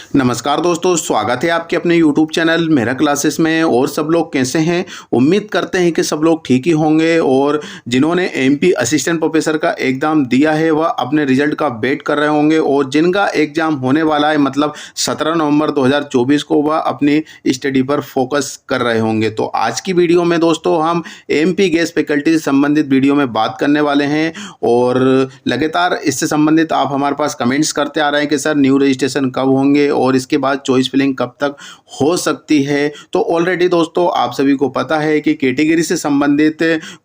नमस्कार दोस्तों, स्वागत है आपके अपने YouTube चैनल मेरा क्लासेस में। और सब लोग कैसे हैं? उम्मीद करते हैं कि सब लोग ठीक ही होंगे। और जिन्होंने MP असिस्टेंट प्रोफेसर का एग्ज़ाम दिया है वह अपने रिजल्ट का वेट कर रहे होंगे, और जिनका एग्ज़ाम होने वाला है मतलब 17 नवंबर 2024 को, वह अपनी स्टडी पर फोकस कर रहे होंगे। तो आज की वीडियो में दोस्तों हम MP गेस्ट फैकल्टी से संबंधित वीडियो में बात करने वाले हैं। और लगातार इससे संबंधित आप हमारे पास कमेंट्स करते आ रहे हैं कि सर न्यू रजिस्ट्रेशन कब होंगे और इसके बाद चॉइस फिलिंग कब तक हो सकती है। तो ऑलरेडी दोस्तों आप सभी को पता है कि कैटेगरी से संबंधित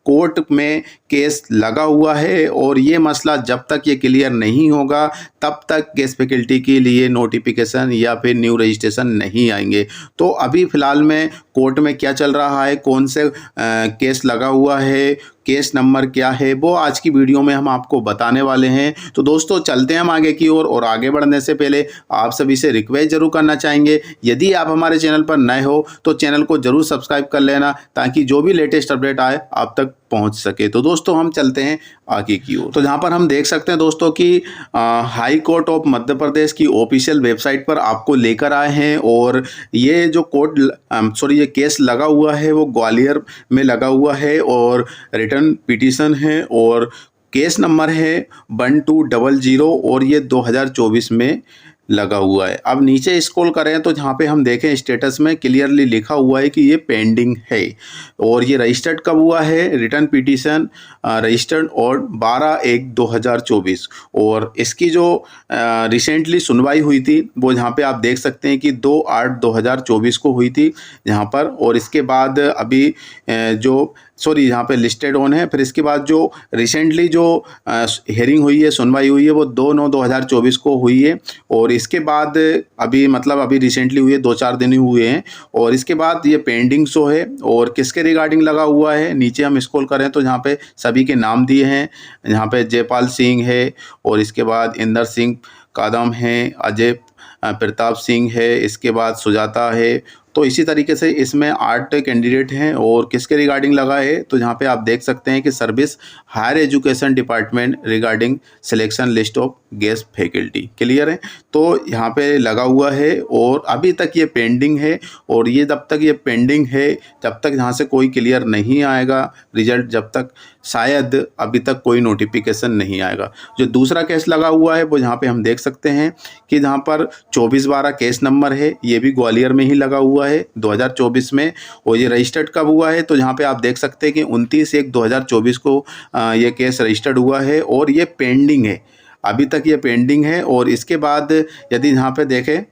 कोर्ट में केस लगा हुआ है, और ये मसला जब तक ये क्लियर नहीं होगा तब तक गेस्ट फैकल्टी के लिए नोटिफिकेशन या फिर न्यू रजिस्ट्रेशन नहीं आएंगे। तो अभी फ़िलहाल में कोर्ट में क्या चल रहा है, कौन से केस लगा हुआ है, केस नंबर क्या है, वो आज की वीडियो में हम आपको बताने वाले हैं। तो दोस्तों चलते हैं हम आगे की ओर। और आगे बढ़ने से पहले आप सभी से रिक्वेस्ट जरूर करना चाहेंगे, यदि आप हमारे चैनल पर नए हो तो चैनल को जरूर सब्सक्राइब कर लेना, ताकि जो भी लेटेस्ट अपडेट आए आप तक पहुंच सके। तो दोस्तों हम चलते हैं आगे की ओर। तो जहां पर हम देख सकते हैं दोस्तों कि high court of Madhya Pradesh की ऑफिशियल वेबसाइट पर आपको लेकर आए हैं। और ये जो ये केस लगा हुआ है वो ग्वालियर में लगा हुआ है, और रिटर्न पिटीशन है, और केस नंबर है 1200, और ये 2024 में लगा हुआ है। अब नीचे स्क्रॉल करें तो जहाँ पे हम देखें स्टेटस में क्लियरली लिखा हुआ है कि ये पेंडिंग है। और ये रजिस्टर्ड कब हुआ है? रिटर्न पिटीशन रजिस्टर्ड और 12/1/2024। और इसकी जो रिसेंटली सुनवाई हुई थी वो जहाँ पे आप देख सकते हैं कि 2/8/2024 को हुई थी यहाँ पर। और इसके बाद अभी यहाँ पे लिस्टेड ऑन है। फिर इसके बाद जो रिसेंटली जो हेयरिंग हुई है, सुनवाई हुई है, वो 2/9/2024 को हुई है। और इसके बाद अभी रिसेंटली हुई है, 2-4 दिन ही हुए हैं। और इसके बाद ये पेंडिंग शो है। और किसके रिगार्डिंग लगा हुआ है, नीचे हम स्क्रॉल करें तो यहाँ पे सभी के नाम दिए हैं। यहाँ पे जयपाल सिंह है, और इसके बाद इंदर सिंह कादम है, अजय प्रताप सिंह है, इसके बाद सुजाता है। तो इसी तरीके से इसमें 8 कैंडिडेट हैं। और किसके रिगार्डिंग लगा है तो यहाँ पे आप देख सकते हैं कि service higher education department regarding selection list of guest faculty. Clear है? तो यहाँ पे लगा हुआ है, और अभी तक ये पेंडिंग है। और ये जब तक ये पेंडिंग है, जब तक यहाँ से कोई क्लियर नहीं आएगा रिजल्ट, जब तक शायद अभी तक कोई नोटिफिकेशन नहीं आएगा। जो दूसरा केस लगा हुआ है वो यहाँ पे हम देख सकते हैं कि जहाँ पर 24/12 केस नंबर है, ये भी ग्वालियर में ही लगा हुआ है 2024 में। और ये रजिस्टर्ड कब हुआ है तो यहाँ पे आप देख सकते हैं कि 29/1/2024 को ये केस रजिस्टर्ड हुआ है, और ये पेंडिंग है, अभी तक ये पेंडिंग है। और इसके बाद यदि यहाँ पे देखें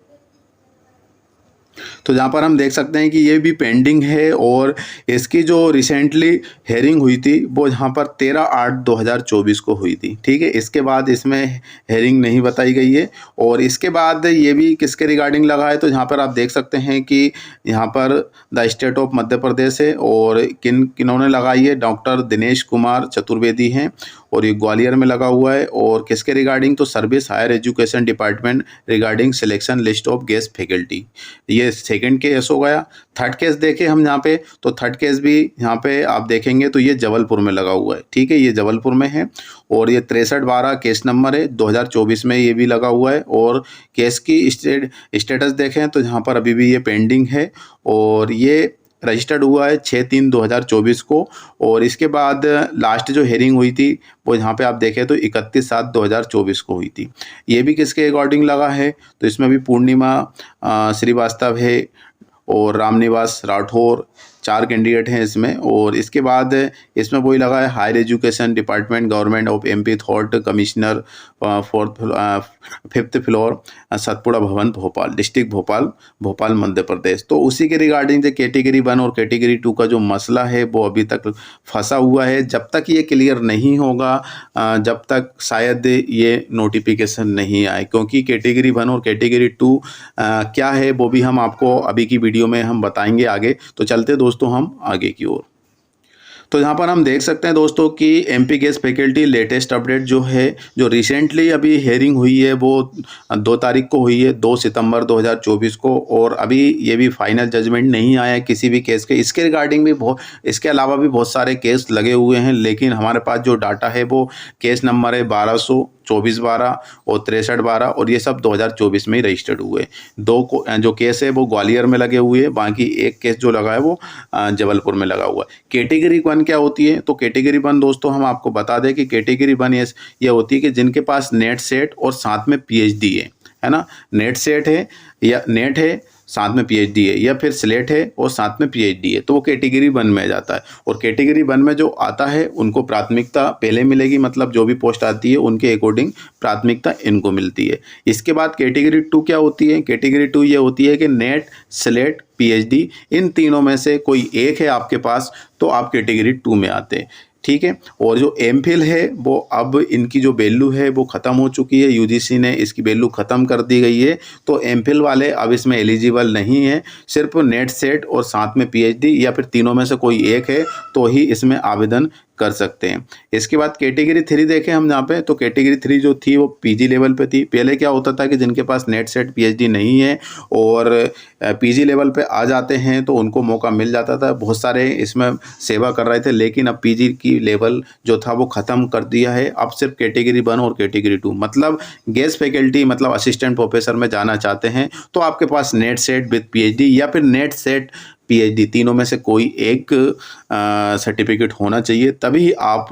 तो जहाँ पर हम देख सकते हैं कि ये भी पेंडिंग है। और इसकी जो रिसेंटली हेयरिंग हुई थी वो यहाँ पर 13/8/2024 को हुई थी। ठीक है, इसके बाद इसमें हेयरिंग नहीं बताई गई है। और इसके बाद ये भी किसके रिगार्डिंग लगा है तो यहाँ पर आप देख सकते हैं कि यहाँ पर the state of Madhya Pradesh है, और किन्होंने लगाई है, डॉक्टर दिनेश कुमार चतुर्वेदी हैं, और ये ग्वालियर में लगा हुआ है। और किसके रिगार्डिंग तो service higher education department regarding selection list of guest faculty. ये सेकंड केस हो गया। थर्ड केस देखें हम यहाँ पे, तो थर्ड केस भी यहाँ पे आप देखेंगे तो ये जबलपुर में लगा हुआ है। ठीक है, ये जबलपुर में है, और ये 63/12 केस नंबर है, 2024 में ये भी लगा हुआ है। और केस की स्टेटस देखें तो यहाँ पर अभी भी ये पेंडिंग है, और ये रजिस्टर्ड हुआ है 6/3/2024 को। और इसके बाद लास्ट जो हेयरिंग हुई थी वो यहाँ पे आप देखें तो 31/7/2024 को हुई थी। ये भी किसके अकॉर्डिंग लगा है तो इसमें भी पूर्णिमा श्रीवास्तव है, और रामनिवास राठौर, 4 कैंडिडेट हैं इसमें। और इसके बाद इसमें वही लगा है higher education department government of MP thought commissioner 5th floor Satpura Bhavan Bhopal, district Bhopal Madhya Pradesh. तो उसी के रिगार्डिंग जो कैटेगरी 1 और कैटेगरी 2 का जो मसला है वो अभी तक फंसा हुआ है। जब तक ये क्लियर नहीं होगा जब तक शायद ये नोटिफिकेशन नहीं आए, क्योंकि कैटेगरी 1 और कैटेगरी 2 क्या है वो भी हम आपको अभी की वीडियो में हम बताएंगे आगे। तो चलते दोस्तों हम आगे की ओर। तो यहाँ पर हम देख सकते हैं दोस्तों कि MP guest faculty latest update जो है, जो रिसेंटली अभी हेयरिंग हुई है वो 2 तारीख को हुई है, 2 सितंबर 2024 को। और अभी ये भी फाइनल जजमेंट नहीं आया है किसी भी केस के। इसके रिगार्डिंग भी इसके अलावा भी बहुत सारे केस लगे हुए हैं, लेकिन हमारे पास जो डाटा है वो केस नंबर है 24/12 और 63/12 और ये सब 2024 में ही रजिस्टर्ड हुए। जो केस है वो ग्वालियर में लगे हुए हैं, बाकी एक केस जो लगा है वो जबलपुर में लगा हुआ है। कैटेगरी 1 क्या होती है? तो कैटेगरी 1 दोस्तों हम आपको बता दें कि कैटेगरी 1 ये होती है कि जिनके पास नेट सेट और साथ में पीएचडी है ना। नेट सेट है या नेट है साथ में पीएचडी है, या फिर स्लेट है और साथ में पीएचडी है, तो वो कैटेगरी 1 में आ जाता है। और कैटेगरी 1 में जो आता है उनको प्राथमिकता पहले मिलेगी, मतलब जो भी पोस्ट आती है उनके अकॉर्डिंग प्राथमिकता इनको मिलती है। इसके बाद कैटेगरी 2 क्या होती है? कैटेगरी 2 ये होती है कि नेट, स्लेट, पीएचडी इन तीनों में से कोई एक है आपके पास तो आप कैटेगरी 2 में आते हैं, ठीक है। और जो एमफिल है वो अब इनकी जो वैल्यू है वो ख़त्म हो चुकी है, यूजीसी ने इसकी वैल्यू ख़त्म कर दी गई है, तो एमफिल वाले अब इसमें एलिजिबल नहीं है। सिर्फ नेट सेट और साथ में पीएचडी या फिर तीनों में से कोई एक है तो ही इसमें आवेदन कर सकते हैं। इसके बाद कैटेगरी 3 देखें हम यहाँ पे, तो कैटेगरी 3 जो थी वो पीजी लेवल पे थी। पहले क्या होता था कि जिनके पास नेट सेट पीएचडी नहीं है और पीजी लेवल पे आ जाते हैं तो उनको मौका मिल जाता था, बहुत सारे इसमें सेवा कर रहे थे, लेकिन अब पीजी की लेवल जो था वो ख़त्म कर दिया है। अब सिर्फ कैटेगरी 1 और कैटेगरी 2 मतलब गेस्ट फैकल्टी मतलब असिस्टेंट प्रोफेसर में जाना चाहते हैं तो आपके पास नेट सेट विद पीएचडी या फिर नेट सेट पीएचडी तीनों में से कोई एक सर्टिफिकेट होना चाहिए, तभी आप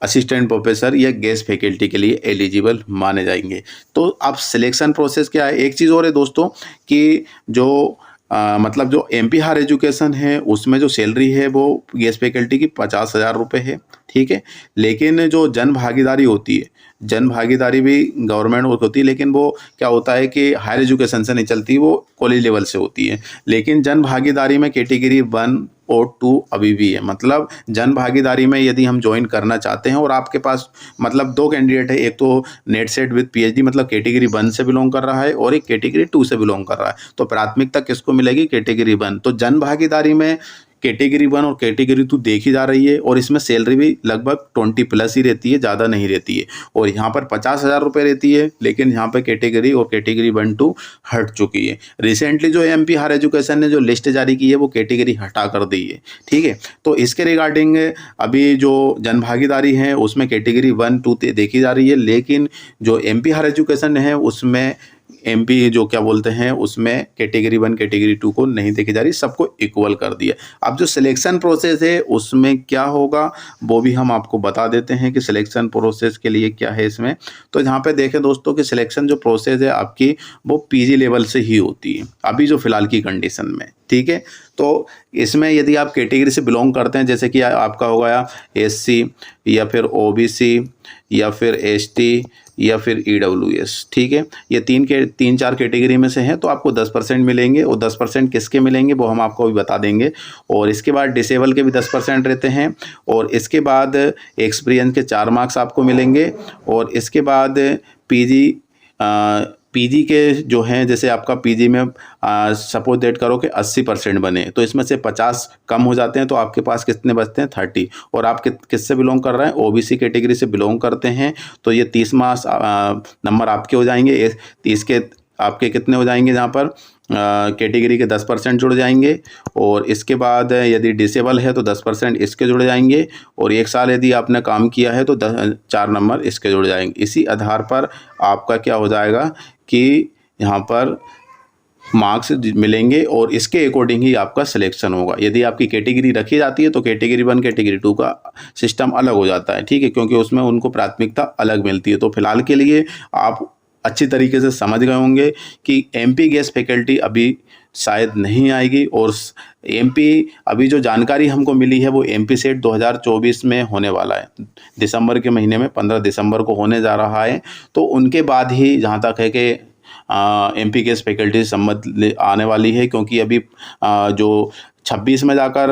असिस्टेंट प्रोफेसर या गेस्ट फैकल्टी के लिए एलिजिबल माने जाएंगे। तो अब सिलेक्शन प्रोसेस क्या है? एक चीज़ और है दोस्तों कि जो मतलब जो एमपी हायर एजुकेशन है उसमें जो सैलरी है वो गेस्ट फैकल्टी की 50,000 रुपये है, ठीक है। लेकिन जो जन भागीदारी होती है, जन भागीदारी भी गवर्नमेंट होती है, लेकिन वो क्या होता है कि हायर एजुकेशन से नहीं चलती, वो कॉलेज लेवल से होती है। लेकिन जन भागीदारी में कैटेगरी 1 और 2 अभी भी है, मतलब जन भागीदारी में यदि हम ज्वाइन करना चाहते हैं और आपके पास मतलब 2 कैंडिडेट है, एक तो नेट सेट विद पीएचडी मतलब कैटेगरी 1 से बिलोंग कर रहा है और एक कैटेगरी 2 से बिलोंग कर रहा है, तो प्राथमिकता किसको मिलेगी? कैटेगरी 1। तो जन भागीदारी में कैटेगरी 1 और कैटेगरी 2 देखी जा रही है और इसमें सैलरी भी लगभग 20+ ही रहती है, ज़्यादा नहीं रहती है। और यहाँ पर 50,000 रुपये रहती है, लेकिन यहाँ पर कैटेगरी और कैटेगरी 1, 2 हट चुकी है। रिसेंटली जो एमपी हायर एजुकेशन ने जो लिस्ट जारी की है वो कैटेगरी हटा कर दी है, ठीक है। तो इसके रिगार्डिंग अभी जो जन भागीदारी है उसमें कैटेगरी 1, 2 देखी जा रही है, लेकिन जो एमपी हायर एजुकेशन है उसमें एमपी जो क्या बोलते हैं उसमें कैटेगरी 1 कैटेगरी 2 को नहीं देखी जा रही, सबको इक्वल कर दिया। अब जो सिलेक्शन प्रोसेस है उसमें क्या होगा वो भी हम आपको बता देते हैं कि सिलेक्शन प्रोसेस के लिए क्या है इसमें। तो यहाँ पे देखें दोस्तों कि सिलेक्शन जो प्रोसेस है आपकी वो पीजी लेवल से ही होती है अभी जो फिलहाल की कंडीशन में, ठीक है। तो इसमें यदि आप कैटेगरी से बिलोंग करते हैं, जैसे कि आपका हो गया एससी या फिर ओबीसी या फिर एसटी या फिर ईडब्ल्यूएस, ठीक है, ये 3-4 कैटेगरी में से हैं तो आपको 10% मिलेंगे। और 10% किसके मिलेंगे वो हम आपको भी बता देंगे। और इसके बाद डिसेबल के भी 10% रहते हैं। और इसके बाद एक्सपीरियंस के 4 मार्क्स आपको मिलेंगे। और इसके बाद पीजी के जो हैं, जैसे आपका पीजी में सपोज दैट करो कि 80% बने तो इसमें से 50 कम हो जाते हैं तो आपके पास कितने बचते हैं? 30। और आप किससे बिलोंग कर रहे हैं? ओबीसी कैटेगरी से बिलोंग करते हैं तो ये 30 मार्क्स नंबर आपके हो जाएंगे। 30 के आपके कितने हो जाएंगे? जहाँ पर कैटेगरी के 10% जुड़ जाएंगे। और इसके बाद यदि डिसेबल है तो 10% इसके जुड़ जाएंगे। और 1 साल यदि आपने काम किया है तो 4 नंबर इसके जुड़ जाएंगे। इसी आधार पर आपका क्या हो जाएगा कि यहाँ पर मार्क्स मिलेंगे और इसके अकॉर्डिंग ही आपका सिलेक्शन होगा। यदि आपकी कैटेगरी रखी जाती है तो कैटेगरी 1 कैटेगरी 2 का सिस्टम अलग हो जाता है, ठीक है, क्योंकि उसमें उनको प्राथमिकता अलग मिलती है। तो फिलहाल के लिए आप अच्छी तरीके से समझ गए होंगे कि एमपी गेस्ट फैकल्टी अभी शायद नहीं आएगी। और एमपी अभी जो जानकारी हमको मिली है वो एमपी सेट 2024 में होने वाला है, दिसंबर के महीने में 15 दिसंबर को होने जा रहा है। तो उनके बाद ही जहाँ तक है कि एमपी गेस्ट फैकल्टी सम्मत आने वाली है, क्योंकि अभी जो 26 में जाकर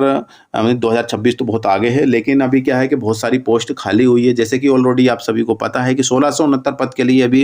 2026 तो बहुत आगे है, लेकिन अभी क्या है कि बहुत सारी पोस्ट खाली हुई है। जैसे कि ऑलरेडी आप सभी को पता है कि 1669 पद के लिए अभी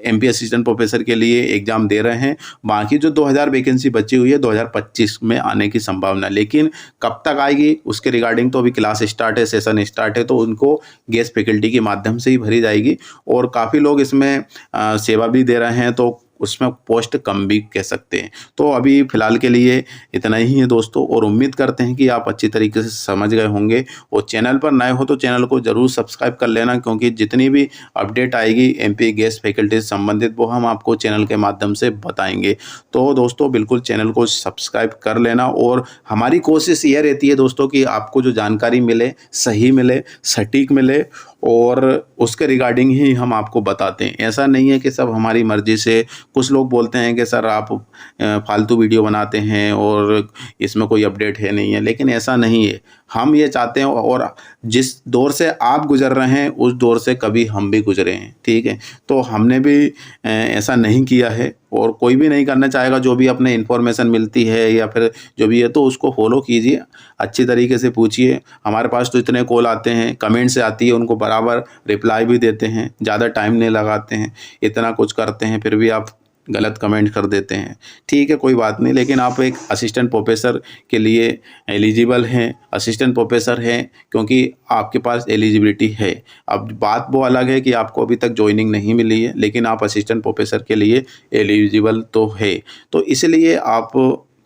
एमपी असिस्टेंट प्रोफेसर के लिए एग्ज़ाम दे रहे हैं। बाकी जो 2000 वैकेंसी बची हुई है 2025 में आने की संभावना, लेकिन कब तक आएगी उसके रिगार्डिंग तो अभी क्लास स्टार्ट है, सेशन स्टार्ट है, तो उनको गेस्ट फैकल्टी के माध्यम से ही भरी जाएगी। और काफ़ी लोग इसमें सेवा भी दे रहे हैं, तो उसमें पोस्ट कम भी कह सकते हैं। तो अभी फ़िलहाल के लिए इतना ही है दोस्तों, और उम्मीद करते हैं कि आप अच्छी तरीके से समझ गए होंगे। और चैनल पर नए हो तो चैनल को ज़रूर सब्सक्राइब कर लेना, क्योंकि जितनी भी अपडेट आएगी एमपी गेस्ट फैकल्टी से संबंधित वो हम आपको चैनल के माध्यम से बताएंगे। तो दोस्तों बिल्कुल चैनल को सब्सक्राइब कर लेना, और हमारी कोशिश यह रहती है दोस्तों कि आपको जो जानकारी मिले सही मिले, सटीक मिले, और उसके रिगार्डिंग ही हम आपको बताते हैं। ऐसा नहीं है कि सब हमारी मर्ज़ी से। कुछ लोग बोलते हैं कि सर आप फालतू वीडियो बनाते हैं और इसमें कोई अपडेट है नहीं है, लेकिन ऐसा नहीं है। हम ये चाहते हैं, और जिस दौर से आप गुज़र रहे हैं उस दौर से कभी हम भी गुज़रे हैं, ठीक है। तो हमने भी ऐसा नहीं किया है, और कोई भी नहीं करना चाहेगा। जो भी अपने इन्फॉर्मेशन मिलती है या फिर जो भी है तो उसको फॉलो कीजिए, अच्छी तरीके से पूछिए। हमारे पास तो इतने कॉल आते हैं, कमेंट से आती है, उनको बराबर रिप्लाई भी देते हैं, ज़्यादा टाइम नहीं लगाते हैं, इतना कुछ करते हैं, फिर भी आप गलत कमेंट कर देते हैं। ठीक है, कोई बात नहीं, लेकिन आप एक असिस्टेंट प्रोफेसर के लिए एलिजिबल हैं, असिस्टेंट प्रोफेसर हैं, क्योंकि आपके पास एलिजिबिलिटी है। अब बात वो अलग है कि आपको अभी तक जॉइनिंग नहीं मिली है, लेकिन आप असिस्टेंट प्रोफेसर के लिए एलिजिबल तो है। तो इसलिए आप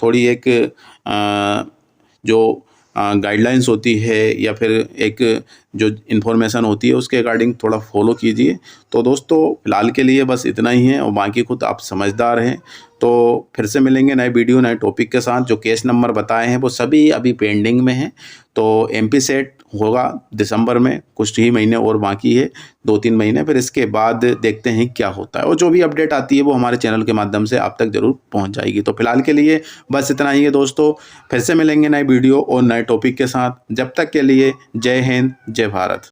थोड़ी एक जो गाइडलाइंस होती है या फिर एक जो इन्फॉर्मेशन होती है उसके अकॉर्डिंग थोड़ा फॉलो कीजिए। तो दोस्तों फ़िलहाल के लिए बस इतना ही है, और बाकी खुद आप समझदार हैं। तो फिर से मिलेंगे नए वीडियो नए टॉपिक के साथ। जो केस नंबर बताए हैं वो सभी अभी पेंडिंग में हैं। तो एमपी सेट होगा दिसंबर में, कुछ ही महीने और बाकी है, 2-3 महीने, फिर इसके बाद देखते हैं क्या होता है। और जो भी अपडेट आती है वो हमारे चैनल के माध्यम से आप तक ज़रूर पहुंच जाएगी। तो फिलहाल के लिए बस इतना ही है दोस्तों, फिर से मिलेंगे नए वीडियो और नए टॉपिक के साथ। जब तक के लिए जय हिंद, जय भारत।